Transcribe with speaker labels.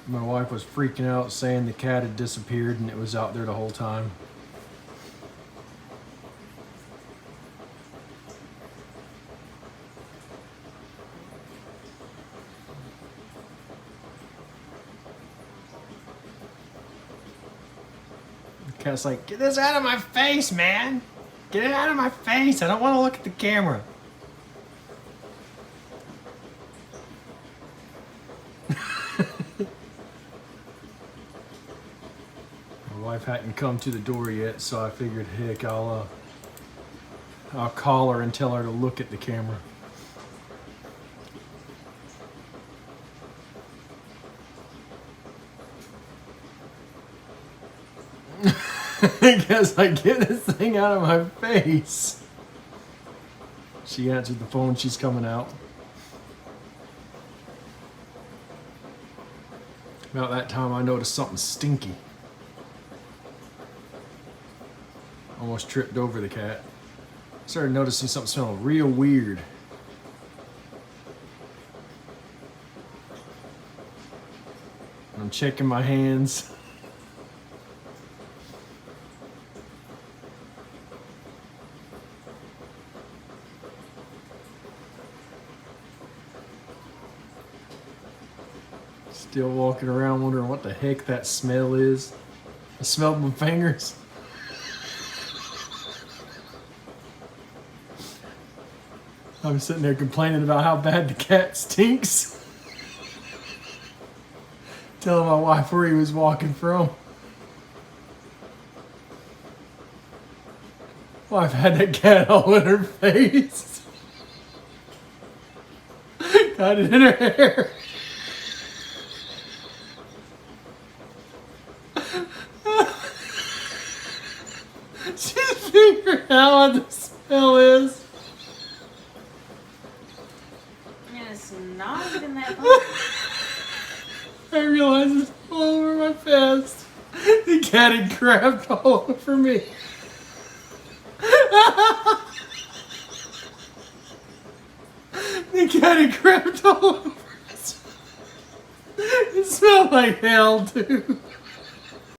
Speaker 1: My wife was freaking out saying the cat had disappeared and it was out there the whole time. The cat's like, "Get this out of my face, man! Get it out of my face! I don't want to look at the camera." My wife hadn't come to the door yet, so I figured, heck, I'll call her and tell her to look at the camera. I guess I get this thing out of my face. She answered the phone. She's coming out. About that time, I noticed something stinky. Almost tripped over the cat. Started noticing something smelling real weird. I'm checking my hands. Still walking around wondering what the heck that smell is. I smelled my fingers. I'm sitting there complaining about how bad the cat stinks. Telling my wife where he was walking from. Wife had that cat all in her face. Got it in her hair. She's figuring out what the smell is.
Speaker 2: And it's not even that much.
Speaker 1: I realized it's all over my face. The cat had grabbed all over me. The cat had grabbed all over us. It smelled like hell, too.